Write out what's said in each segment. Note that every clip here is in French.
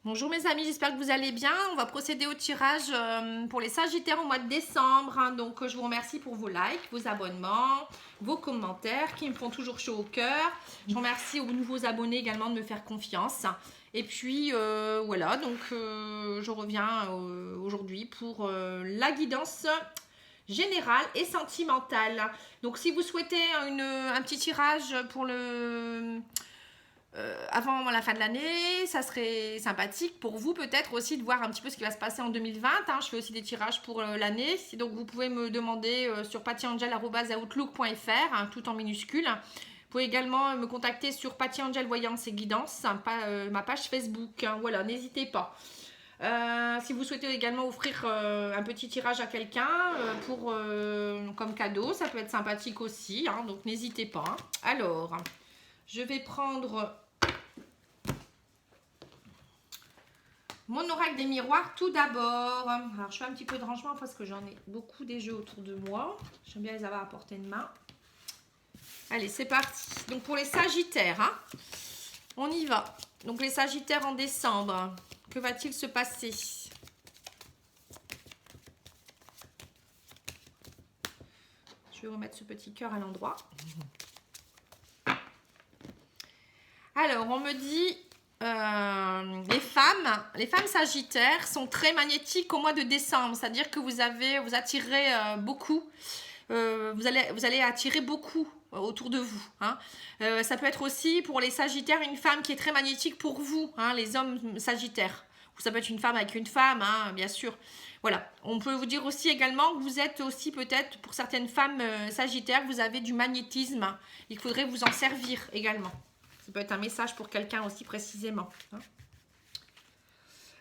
Bonjour mes amis, j'espère que vous allez bien. On va procéder au tirage pour les Sagittaires au mois de décembre. Donc je vous remercie pour vos likes, vos abonnements, vos commentaires qui me font toujours chaud au cœur. Je remercie aux nouveaux abonnés également de me faire confiance. Et puis voilà, donc je reviens aujourd'hui pour la guidance générale et sentimentale. Donc si vous souhaitez un petit tirage pour le avant la fin de l'année, ça serait sympathique pour vous peut-être aussi de voir un petit peu ce qui va se passer en 2020. Hein. Je fais aussi des tirages pour l'année, donc vous pouvez me demander sur pattyangel@outlook.fr, hein, tout en minuscule. Vous pouvez également me contacter sur Patty Angel Voyance et Guidance, hein, ma page Facebook. Hein. Voilà, n'hésitez pas. Si vous souhaitez également offrir un petit tirage à quelqu'un comme cadeau, ça peut être sympathique aussi, hein, donc n'hésitez pas. Hein. Alors, je vais prendre mon oracle des miroirs tout d'abord. Alors je fais un petit peu de rangement parce que j'en ai beaucoup des jeux autour de moi. J'aime bien les avoir à portée de main. Allez, c'est parti. Donc pour les Sagittaires, hein, on y va. Donc les Sagittaires en décembre, que va-t-il se passer? Je vais remettre ce petit cœur à l'endroit. Alors on me dit les femmes sagittaires sont très magnétiques au mois de décembre, c'est-à-dire que vous attirez beaucoup, vous allez attirer beaucoup autour de vous. Hein. Ça peut être aussi pour les sagittaires une femme qui est très magnétique pour vous, hein, les hommes sagittaires. Ou ça peut être une femme avec une femme, hein, bien sûr. Voilà. On peut vous dire aussi également que vous êtes aussi peut-être pour certaines femmes sagittaires, vous avez du magnétisme. Il faudrait vous en servir également. Ça peut être un message pour quelqu'un aussi précisément. Hein.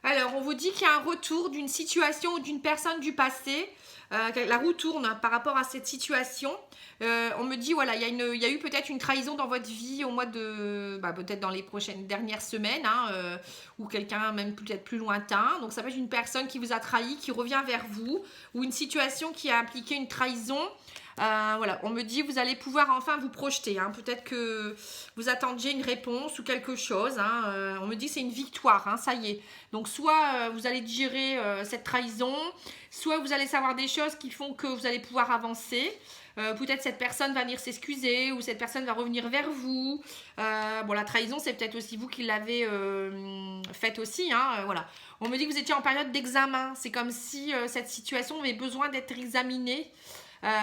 Alors, on vous dit qu'il y a un retour d'une situation ou d'une personne du passé. La roue tourne par rapport à cette situation. On me dit, voilà, il y a eu peut-être une trahison dans votre vie au mois de... peut-être dans les dernières semaines, hein, ou quelqu'un même peut-être plus lointain. Donc, ça peut être une personne qui vous a trahi, qui revient vers vous, ou une situation qui a impliqué une trahison. Voilà, on me dit vous allez pouvoir enfin vous projeter. Hein. Peut-être que vous attendiez une réponse ou quelque chose. Hein. On me dit c'est une victoire, hein, ça y est. Donc soit vous allez digérer cette trahison, soit vous allez savoir des choses qui font que vous allez pouvoir avancer. Peut-être cette personne va venir s'excuser ou cette personne va revenir vers vous. Bon, la trahison, c'est peut-être aussi vous qui l'avez faite aussi. Hein, voilà. On me dit que vous étiez en période d'examen. C'est comme si cette situation avait besoin d'être examinée.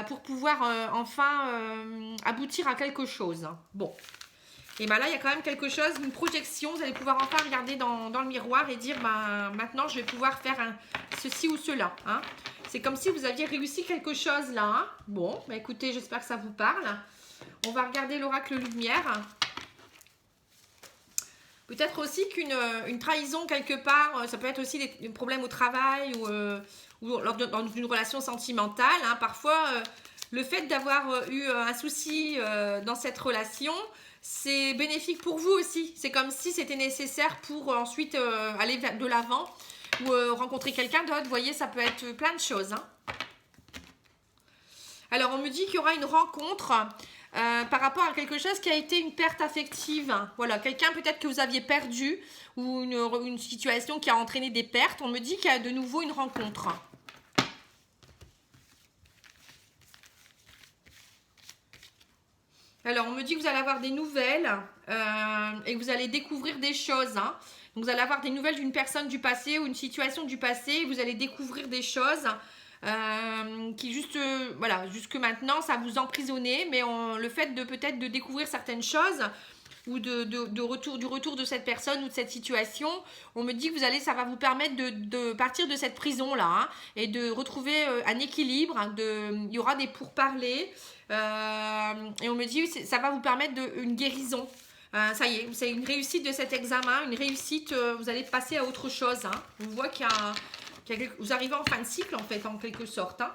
Pour pouvoir enfin aboutir à quelque chose. Bon. Et bien là, il y a quand même quelque chose, une projection. Vous allez pouvoir enfin regarder dans le miroir et dire, maintenant, je vais pouvoir faire ceci ou cela. Hein. C'est comme si vous aviez réussi quelque chose là. Hein. Bon, écoutez, j'espère que ça vous parle. On va regarder l'oracle lumière. Peut-être aussi qu'une trahison quelque part, ça peut être aussi des problèmes au travail ou dans une relation sentimentale. Hein. Parfois, le fait d'avoir eu un souci dans cette relation, c'est bénéfique pour vous aussi. C'est comme si c'était nécessaire pour ensuite aller de l'avant ou rencontrer quelqu'un d'autre. Vous voyez, ça peut être plein de choses. Hein. Alors, on me dit qu'il y aura une rencontre par rapport à quelque chose qui a été une perte affective. Voilà, quelqu'un peut-être que vous aviez perdu ou une situation qui a entraîné des pertes. On me dit qu'il y a de nouveau une rencontre. Alors, on me dit que vous allez avoir des nouvelles et que vous allez découvrir des choses. Hein. Donc, vous allez avoir des nouvelles d'une personne du passé ou une situation du passé et vous allez découvrir des choses qui jusque maintenant, ça vous emprisonnait. Mais le fait de peut-être de découvrir certaines choses ou du retour de cette personne ou de cette situation, on me dit que ça va vous permettre de partir de cette prison-là hein, et de retrouver un équilibre. Hein, il y aura des pourparlers et on me dit que ça va vous permettre une guérison. Ça y est, c'est une réussite de cet examen, une réussite, vous allez passer à autre chose. Hein. On voit vous arrivez en fin de cycle en fait, en quelque sorte. Hein.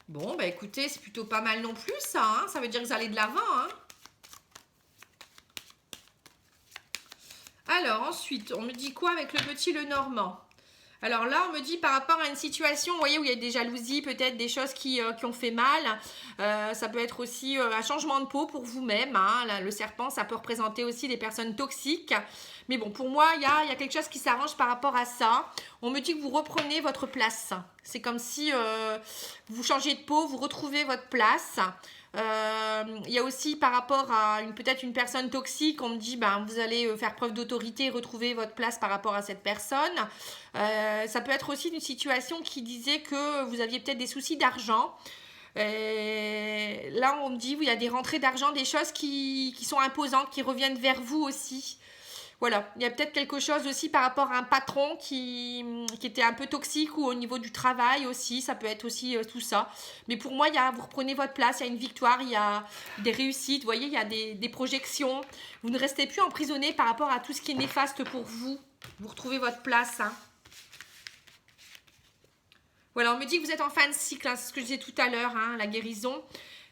Bon, écoutez, c'est plutôt pas mal non plus ça. Hein. Ça veut dire que vous allez de l'avant. Hein. Alors, ensuite, on me dit quoi avec le petit Lenormand? Alors là, on me dit par rapport à une situation, vous voyez, où il y a des jalousies, peut-être des choses qui ont fait mal. Ça peut être aussi un changement de peau pour vous-même. Hein. Là, le serpent, ça peut représenter aussi des personnes toxiques. Mais bon, pour moi, il y a quelque chose qui s'arrange par rapport à ça. On me dit que vous reprenez votre place. C'est comme si vous changez de peau, vous retrouvez votre place. Il y a aussi par rapport à peut-être une personne toxique, on me dit ben, vous allez faire preuve d'autorité et retrouver votre place par rapport à cette personne. Ça peut être aussi une situation qui disait que vous aviez peut-être des soucis d'argent. Là on me dit il y a des rentrées d'argent, des choses qui sont imposantes, qui reviennent vers vous aussi. Voilà, il y a peut-être quelque chose aussi par rapport à un patron qui était un peu toxique ou au niveau du travail aussi, ça peut être aussi tout ça. Mais pour moi, vous reprenez votre place, il y a une victoire, il y a des réussites, vous voyez, il y a des projections. Vous ne restez plus emprisonné par rapport à tout ce qui est néfaste pour vous. Vous retrouvez votre place. Hein. Voilà, on me dit que vous êtes en fin de cycle, hein, c'est ce que je disais tout à l'heure, hein, la guérison.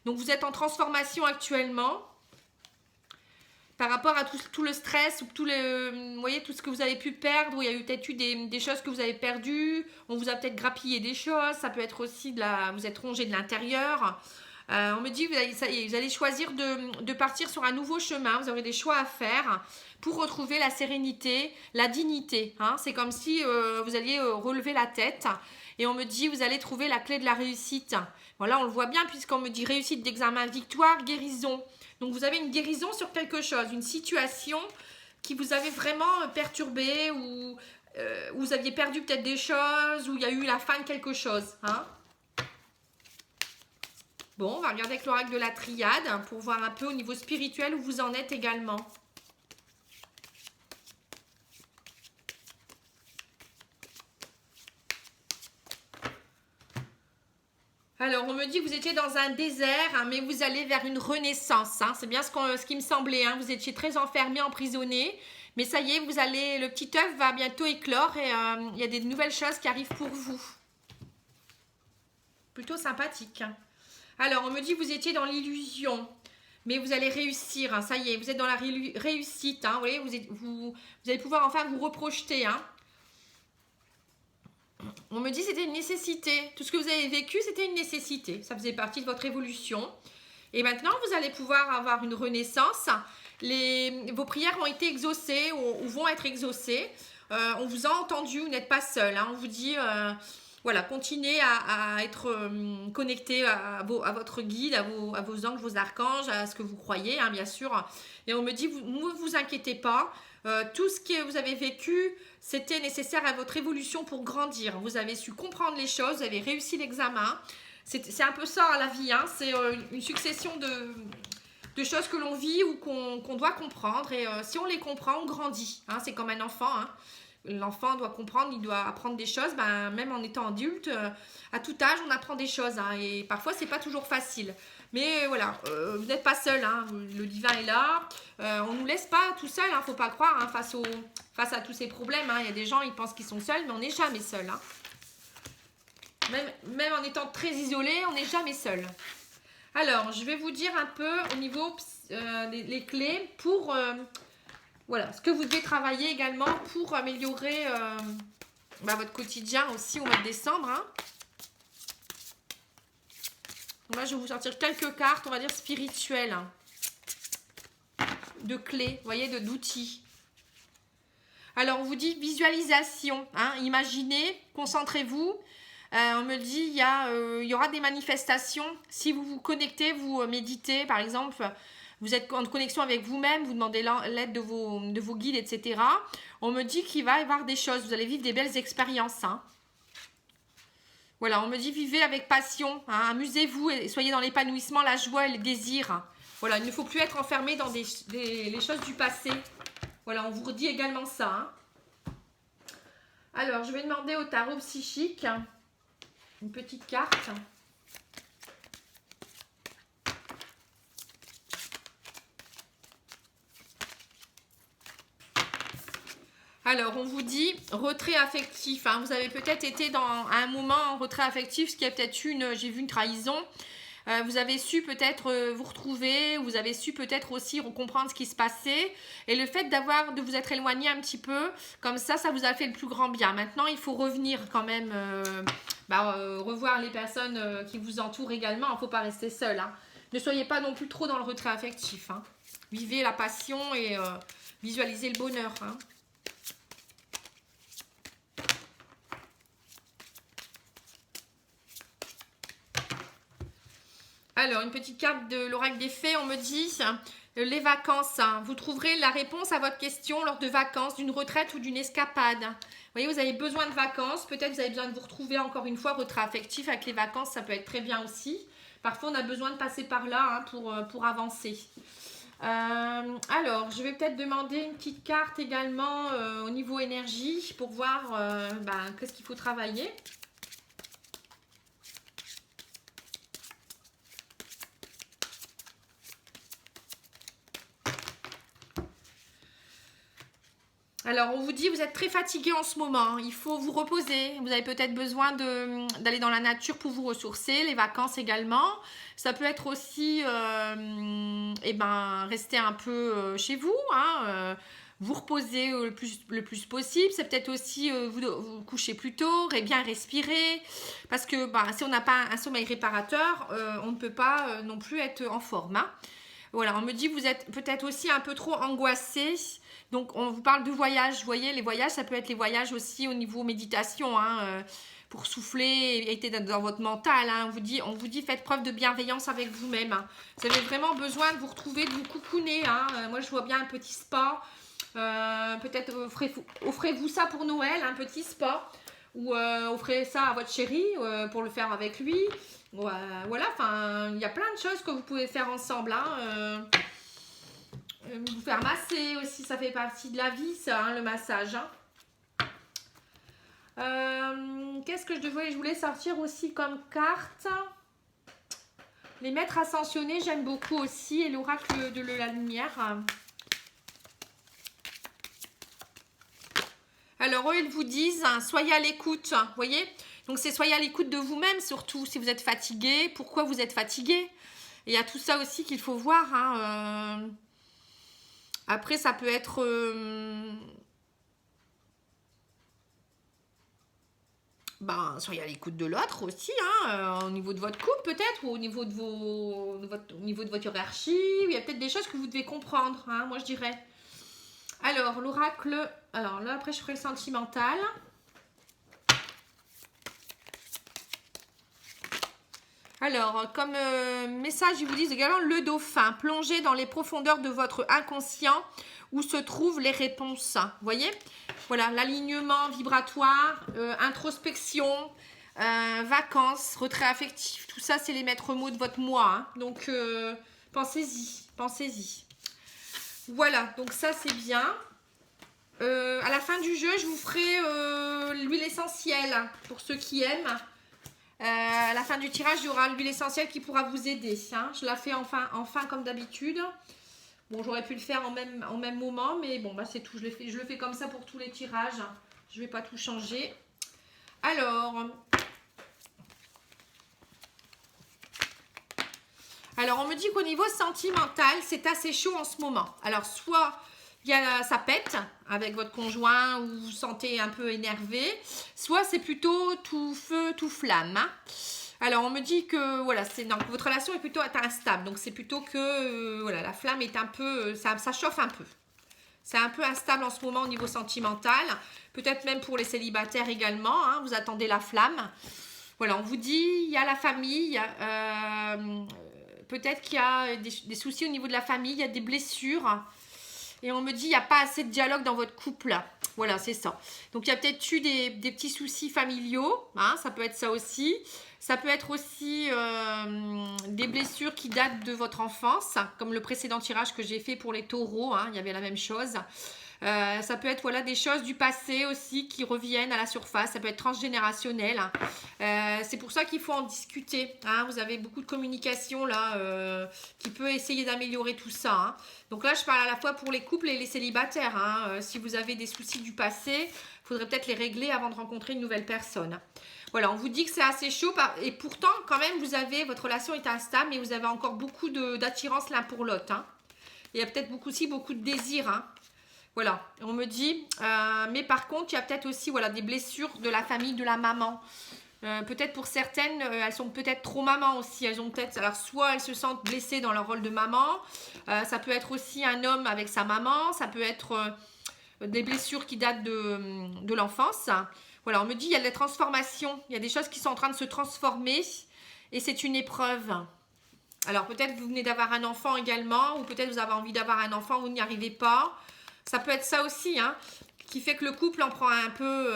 Donc vous êtes en transformation actuellement. Par rapport à tout le stress, vous voyez, tout ce que vous avez pu perdre, où il y a eu peut-être eu des choses que vous avez perdues, on vous a peut-être grappillé des choses, ça peut être aussi vous êtes rongé de l'intérieur. On me dit que vous allez choisir de partir sur un nouveau chemin, vous aurez des choix à faire pour retrouver la sérénité, la dignité. Hein. C'est comme si vous alliez relever la tête et on me dit vous allez trouver la clé de la réussite. Voilà, on le voit bien puisqu'on me dit réussite d'examen, victoire, guérison. Donc vous avez une guérison sur quelque chose, une situation qui vous avait vraiment perturbé ou vous aviez perdu peut-être des choses ou il y a eu la fin de quelque chose. Hein. Bon, on va regarder avec l'oracle de la triade hein, pour voir un peu au niveau spirituel où vous en êtes également. Alors, on me dit que vous étiez dans un désert, hein, mais vous allez vers une renaissance. Hein. C'est bien ce qui me semblait. Hein. Vous étiez très enfermé, emprisonné. Mais ça y est, le petit œuf va bientôt éclore et il y a des nouvelles choses qui arrivent pour vous. Plutôt sympathique. Hein. Alors, on me dit que vous étiez dans l'illusion. Mais vous allez réussir. Hein. Ça y est, vous êtes dans la réussite. Hein. Vous voyez, vous allez pouvoir enfin vous reprojeter. Hein. On me dit que c'était une nécessité. Tout ce que vous avez vécu, c'était une nécessité. Ça faisait partie de votre évolution. Et maintenant, vous allez pouvoir avoir une renaissance. Vos prières ont été exaucées ou vont être exaucées. On vous a entendu, vous n'êtes pas seul. Hein. On vous dit, voilà, continuez à être connecté à votre guide, à vos anges, vos archanges, à ce que vous croyez, hein, bien sûr. Et on me dit, ne vous inquiétez pas. Tout ce que vous avez vécu, c'était nécessaire à votre évolution pour grandir. Vous avez su comprendre les choses, vous avez réussi l'examen. C'est un peu ça la vie, hein. C'est une succession de choses que l'on vit ou qu'on doit comprendre. Et si on les comprend, on grandit. Hein. C'est comme un enfant. Hein. L'enfant doit comprendre, il doit apprendre des choses. Ben, même en étant adulte, à tout âge, on apprend des choses. Hein. Et parfois, c'est pas toujours facile. Mais voilà, vous n'êtes pas seul, hein. Le divin est là. On ne nous laisse pas tout seul, hein. Faut pas croire, hein, face à tous ces problèmes. Hein. Il y a des gens, ils pensent qu'ils sont seuls, mais on n'est jamais seul. Hein. Même en étant très isolé, on n'est jamais seul. Alors, je vais vous dire un peu au niveau les clés pour voilà, ce que vous devez travailler également pour améliorer votre quotidien aussi au mois de décembre. Hein. Moi, je vais vous sortir quelques cartes, on va dire spirituelles, hein, de clés, vous voyez, d'outils. Alors, on vous dit visualisation, hein, imaginez, concentrez-vous. On me dit, il y aura des manifestations. Si vous vous connectez, vous méditez, par exemple, vous êtes en connexion avec vous-même, vous demandez l'aide de vos guides, etc. On me dit qu'il va y avoir des choses, vous allez vivre des belles expériences, hein. Voilà, on me dit vivez avec passion, hein, amusez-vous et soyez dans l'épanouissement, la joie et le désir. Voilà, il ne faut plus être enfermé dans les choses du passé. Voilà, on vous redit également ça. Hein. Alors, je vais demander au tarot psychique une petite carte. Alors, on vous dit retrait affectif. Hein. Vous avez peut-être été à un moment en retrait affectif, ce qui a peut-être j'ai vu une trahison. vous avez su peut-être vous retrouver, vous avez su peut-être aussi comprendre ce qui se passait. Et le fait de vous être éloigné un petit peu, comme ça vous a fait le plus grand bien. Maintenant, il faut revenir quand même, revoir les personnes qui vous entourent également. Il ne faut pas rester seul. Hein. Ne soyez pas non plus trop dans le retrait affectif. Hein. Vivez la passion et visualisez le bonheur. Hein. Alors, une petite carte de l'oracle des fées, on me dit les vacances. Hein. Vous trouverez la réponse à votre question lors de vacances, d'une retraite ou d'une escapade. Vous voyez, vous avez besoin de vacances. Peut-être vous avez besoin de vous retrouver encore une fois, retrait affectif avec les vacances, ça peut être très bien aussi. Parfois, on a besoin de passer par là hein, pour avancer. Alors, je vais peut-être demander une petite carte également au niveau énergie pour voir qu'est-ce qu'il faut travailler. Alors, on vous dit, vous êtes très fatigué en ce moment, il faut vous reposer. Vous avez peut-être besoin d'aller dans la nature pour vous ressourcer, les vacances également. Ça peut être aussi, rester un peu chez vous, hein, vous reposer le plus possible. C'est peut-être aussi vous coucher plus tôt, bien respirer. Parce que si on n'a pas un sommeil réparateur, on ne peut pas non plus être en forme. Hein. Voilà, on me dit, vous êtes peut-être aussi un peu trop angoissé. Donc, on vous parle de voyage. Vous voyez, les voyages, ça peut être les voyages aussi au niveau méditation, hein, pour souffler et être dans votre mental. Hein. On vous dit, faites preuve de bienveillance avec vous-même. Hein. Vous avez vraiment besoin de vous retrouver, de vous coucouner. Hein. Moi, je vois bien un petit spa. Peut-être offrez-vous ça pour Noël, un petit spa. Ou offrez ça à votre chéri pour le faire avec lui. Voilà, enfin, il y a plein de choses que vous pouvez faire ensemble. Hein. Vous faire masser aussi, ça fait partie de la vie, ça, hein, le massage. Hein. Qu'est-ce que je voulais sortir aussi comme carte? Les maîtres ascensionnés, j'aime beaucoup aussi, et l'oracle de la lumière. Alors, eux, ils vous disent, hein, soyez à l'écoute, vous voyez? Donc, c'est soyez à l'écoute de vous-même, surtout, si vous êtes fatigué. Pourquoi vous êtes fatigué? Et il y a tout ça aussi qu'il faut voir, hein. Après, ça peut être... soyez à l'écoute de l'autre aussi, hein, au niveau de votre couple peut-être, ou au niveau de votre hiérarchie. Il y a peut-être des choses que vous devez comprendre, hein, moi je dirais. Alors, l'oracle... Alors là, après, je ferai le sentimental. Alors, comme message, ils vous disent également le dauphin. Plongez dans les profondeurs de votre inconscient où se trouvent les réponses. Vous voyez? Voilà, l'alignement vibratoire, introspection, vacances, retrait affectif. Tout ça, c'est les maîtres mots de votre moi. Hein. Donc, pensez-y, pensez-y. Voilà, donc ça, c'est bien. À la fin du jeu, je vous ferai l'huile essentielle pour ceux qui aiment. À la fin du tirage, il y aura l'huile essentielle qui pourra vous aider. Hein. Je la fais en fin comme d'habitude. Bon, j'aurais pu le faire en même moment, mais bon, c'est tout. Je le fais comme ça pour tous les tirages. Je ne vais pas tout changer. Alors, on me dit qu'au niveau sentimental, c'est assez chaud en ce moment. Alors, soit... ça pète avec votre conjoint ou vous vous sentez un peu énervé, soit c'est plutôt tout feu, tout flamme. Hein. Alors on me dit que voilà, votre relation est plutôt instable, donc c'est plutôt que la flamme est un peu, ça chauffe un peu. C'est un peu instable en ce moment au niveau sentimental, peut-être même pour les célibataires également, hein, vous attendez la flamme. Voilà, on vous dit, il y a la famille, peut-être qu'il y a des soucis au niveau de la famille, il y a des blessures. Et on me dit, il n'y a pas assez de dialogue dans votre couple. Voilà, c'est ça. Donc, il y a peut-être eu des petits soucis familiaux. Hein, ça peut être ça aussi. Ça peut être aussi des blessures qui datent de votre enfance. Comme le précédent tirage que j'ai fait pour les taureaux. Hein, il y avait la même chose. Ça peut être voilà, des choses du passé aussi qui reviennent à la surface. Ça peut être transgénérationnel. C'est pour ça qu'il faut en discuter. Hein. Vous avez beaucoup de communication là qui peut essayer d'améliorer tout ça. Hein. Donc là, je parle à la fois pour les couples et les célibataires. Hein. Si vous avez des soucis du passé, il faudrait peut-être les régler avant de rencontrer une nouvelle personne. Voilà, on vous dit que c'est assez chaud. Et pourtant, quand même, votre relation est instable, mais vous avez encore beaucoup d'attirance l'un pour l'autre. Hein. Il y a peut-être aussi beaucoup de désir. Hein. Voilà, on me dit, mais par contre, il y a peut-être aussi voilà, des blessures de la famille, de la maman. Peut-être pour certaines, elles sont peut-être trop maman aussi. Elles ont peut-être, alors soit elles se sentent blessées dans leur rôle de maman. Ça peut être aussi un homme avec sa maman. Ça peut être des blessures qui datent de l'enfance. Voilà, on me dit, il y a des transformations. Il y a des choses qui sont en train de se transformer. Et c'est une épreuve. Alors peut-être vous venez d'avoir un enfant également. Ou peut-être vous avez envie d'avoir un enfant, vous n'y arrivez pas. Ça peut être ça aussi, hein, qui fait que le couple en prend un peu,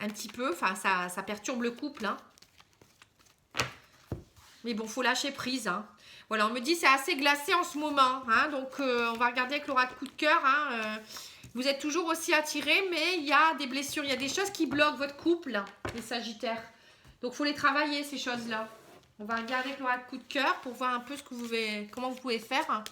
un petit peu. Enfin, ça perturbe le couple. Hein. Mais bon, faut lâcher prise. Hein. Voilà, on me dit c'est assez glacé en ce moment. Hein, donc, on va regarder avec l'oracle coup de cœur. Hein, vous êtes toujours aussi attirés, mais il y a des blessures. Il y a des choses qui bloquent votre couple, les Sagittaires. Donc, il faut les travailler, ces choses-là. On va regarder avec l'oracle coup de cœur pour voir un peu comment vous pouvez faire.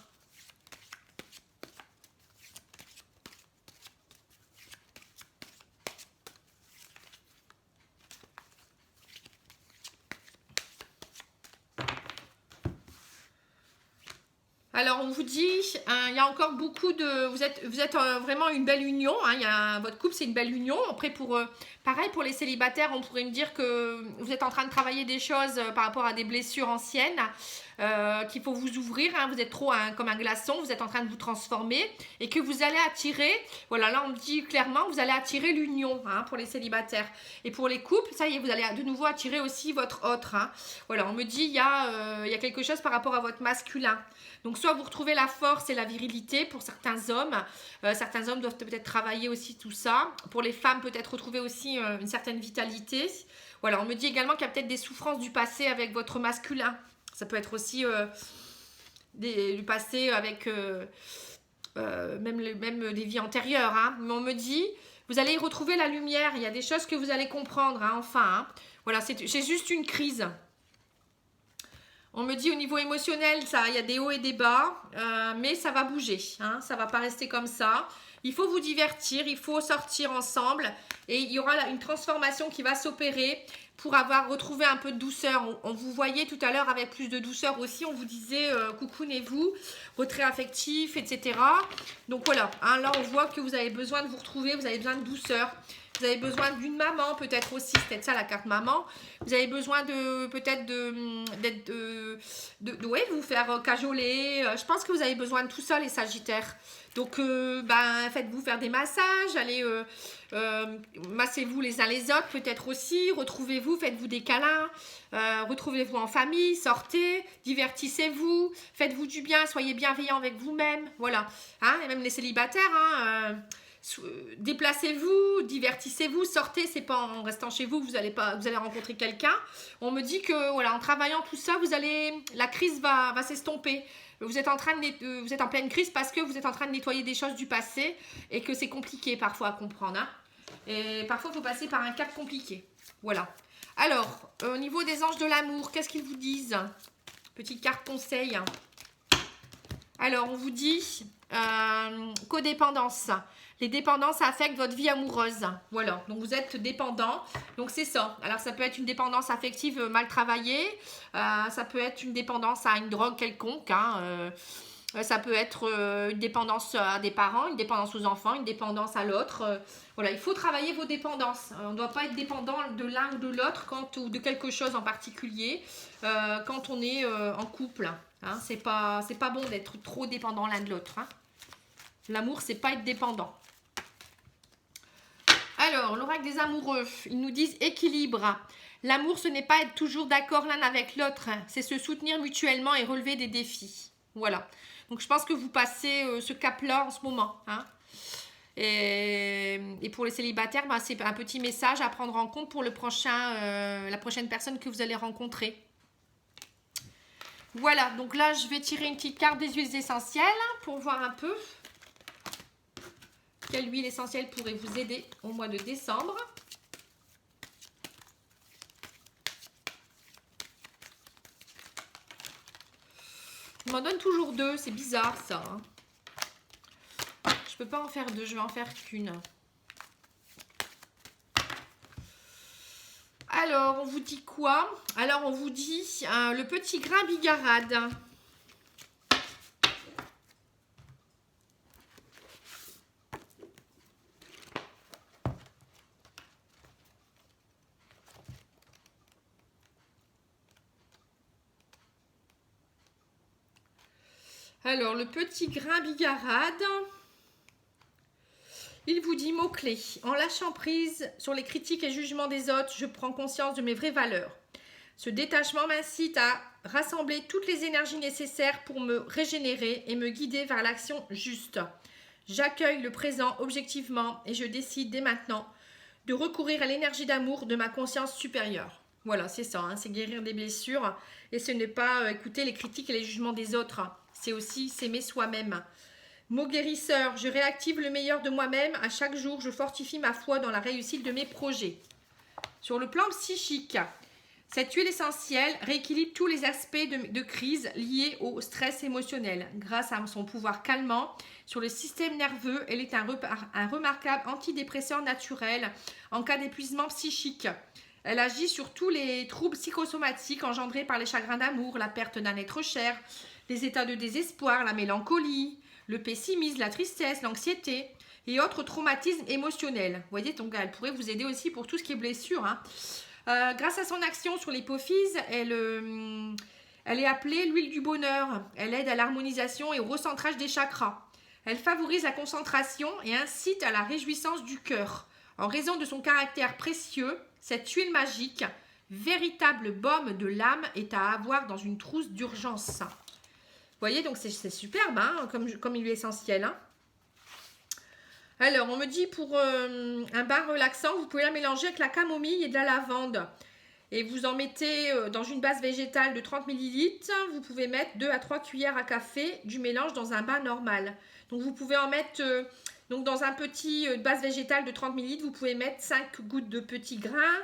Alors, on vous dit, il y a encore beaucoup de... Vous êtes vraiment une belle union. Hein, votre couple, c'est une belle union. Après, pareil, pour les célibataires, on pourrait me dire que vous êtes en train de travailler des choses par rapport à des blessures anciennes, qu'il faut vous ouvrir. Hein, vous êtes trop comme un glaçon, vous êtes en train de vous transformer et que vous allez attirer... Voilà, là, on me dit clairement, vous allez attirer l'union hein, pour les célibataires. Et pour les couples, ça y est, vous allez de nouveau attirer aussi votre autre. Hein. Voilà, on me dit, il y a quelque chose par rapport à votre masculin. Donc, soit vous retrouvez la force et la virilité pour certains hommes. Certains hommes doivent peut-être travailler aussi tout ça. Pour les femmes, peut-être retrouver aussi une certaine vitalité. Voilà, on me dit également qu'il y a peut-être des souffrances du passé avec votre masculin. Ça peut être aussi du passé avec même des vies antérieures. Hein. Mais on me dit, vous allez y retrouver la lumière. Il y a des choses que vous allez comprendre, hein, enfin. Hein. Voilà, c'est juste une crise. On me dit au niveau émotionnel, il y a des hauts et des bas, mais ça va bouger, hein, ça ne va pas rester comme ça. Il faut vous divertir, il faut sortir ensemble et il y aura une transformation qui va s'opérer pour avoir retrouvé un peu de douceur. On vous voyait tout à l'heure avec plus de douceur aussi, on vous disait coucounez-vous, retrait affectif, etc. Donc voilà, hein, là on voit que vous avez besoin de vous retrouver, vous avez besoin de douceur. Vous avez besoin d'une maman, peut-être aussi, c'est peut-être ça la carte maman. Vous avez besoin peut-être de vous faire cajoler. Je pense que vous avez besoin de tout ça, les Sagittaires. Donc, faites-vous faire des massages, allez, massez-vous les uns les autres, peut-être aussi. Retrouvez-vous, faites-vous des câlins, retrouvez-vous en famille, sortez, divertissez-vous, faites-vous du bien, soyez bienveillants avec vous-même. Voilà. Hein, et même les célibataires, hein. Déplacez-vous, divertissez-vous, sortez, c'est pas en restant chez vous que vous allez rencontrer quelqu'un. On me dit que voilà, en travaillant tout ça, la crise va s'estomper. Vous êtes en pleine crise parce que vous êtes en train de nettoyer des choses du passé et que c'est compliqué parfois à comprendre. Hein. Et parfois, il faut passer par un cap compliqué. Voilà. Alors, au niveau des anges de l'amour, qu'est-ce qu'ils vous disent? Petite carte conseil. Alors, on vous dit codépendance. Les dépendances affectent votre vie amoureuse. Voilà, donc vous êtes dépendant. Donc c'est ça. Alors ça peut être une dépendance affective mal travaillée. Ça peut être une dépendance à une drogue quelconque. Hein. Ça peut être une dépendance à des parents, une dépendance aux enfants, une dépendance à l'autre. Voilà, il faut travailler vos dépendances. On ne doit pas être dépendant de l'un ou de l'autre ou de quelque chose en particulier quand on est en couple. Hein. C'est pas bon d'être trop dépendant l'un de l'autre. Hein. L'amour, c'est pas être dépendant. Alors, l'oracle des amoureux, ils nous disent équilibre. L'amour, ce n'est pas être toujours d'accord l'un avec l'autre, c'est se soutenir mutuellement et relever des défis. Voilà. Donc, je pense que vous passez ce cap-là en ce moment. Hein. Et pour les célibataires, c'est un petit message à prendre en compte pour la prochaine personne que vous allez rencontrer. Voilà, donc là, je vais tirer une petite carte des huiles essentielles pour voir un peu. Quelle huile essentielle pourrait vous aider au mois de décembre? Il m'en donne toujours deux, c'est bizarre ça. Hein. Je peux pas en faire deux, je vais en faire qu'une. Alors, on vous dit quoi? Alors, on vous dit le petit grain bigarade. Alors, le petit grain bigarade, il vous dit mots-clés. En lâchant prise sur les critiques et jugements des autres, je prends conscience de mes vraies valeurs. Ce détachement m'incite à rassembler toutes les énergies nécessaires pour me régénérer et me guider vers l'action juste. J'accueille le présent objectivement et je décide dès maintenant de recourir à l'énergie d'amour de ma conscience supérieure. Voilà, c'est ça, hein, c'est guérir des blessures et ce n'est pas écouter les critiques et les jugements des autres. C'est aussi s'aimer soi-même. Mot guérisseur, je réactive le meilleur de moi-même. À chaque jour, je fortifie ma foi dans la réussite de mes projets. Sur le plan psychique, cette huile essentielle rééquilibre tous les aspects de crise liés au stress émotionnel. Grâce à son pouvoir calmant sur le système nerveux, elle est un remarquable antidépresseur naturel en cas d'épuisement psychique. Elle agit sur tous les troubles psychosomatiques engendrés par les chagrins d'amour, la perte d'un être cher, les états de désespoir, la mélancolie, le pessimisme, la tristesse, l'anxiété et autres traumatismes émotionnels. Vous voyez, donc elle pourrait vous aider aussi pour tout ce qui est blessure. Hein. Grâce à son action sur l'hypophyse, elle est appelée l'huile du bonheur. Elle aide à l'harmonisation et au recentrage des chakras. Elle favorise la concentration et incite à la réjouissance du cœur. En raison de son caractère précieux, cette huile magique, véritable baume de l'âme, est à avoir dans une trousse d'urgence. Vous voyez, donc c'est superbe, hein, comme huile essentielle. Hein. Alors, on me dit pour un bain relaxant, vous pouvez la mélanger avec la camomille et de la lavande. Et vous en mettez dans une base végétale de 30 ml. Vous pouvez mettre 2 à 3 cuillères à café du mélange dans un bain normal. Donc, vous pouvez en mettre donc dans un petit base végétale de 30 ml. Vous pouvez mettre 5 gouttes de petits grains,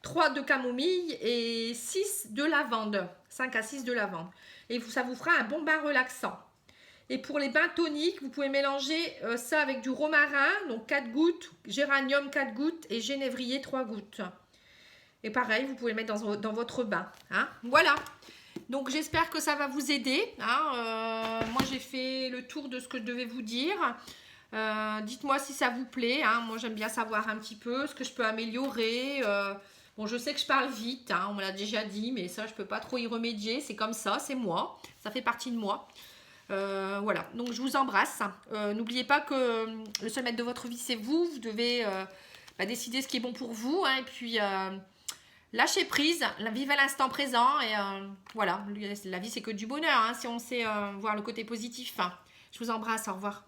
3 de camomille et 6 de lavande. 5 à 6 de lavande. Et ça vous fera un bon bain relaxant. Et pour les bains toniques, vous pouvez mélanger ça avec du romarin, donc 4 gouttes, géranium 4 gouttes et génévrier 3 gouttes. Et pareil, vous pouvez le mettre dans votre bain. Hein. Voilà. Donc j'espère que ça va vous aider. Hein. Moi j'ai fait le tour de ce que je devais vous dire. Dites-moi si ça vous plaît. Hein. Moi j'aime bien savoir un petit peu ce que je peux améliorer. Bon, je sais que je parle vite, hein, on me l'a déjà dit, mais ça, je ne peux pas trop y remédier. C'est comme ça, c'est moi. Ça fait partie de moi. Voilà, donc je vous embrasse. N'oubliez pas que le seul maître de votre vie, c'est vous. Vous devez décider ce qui est bon pour vous. Hein, et puis, lâchez prise, vivez à l'instant présent. Et voilà, la vie, c'est que du bonheur, hein, si on sait voir le côté positif. Je vous embrasse, au revoir.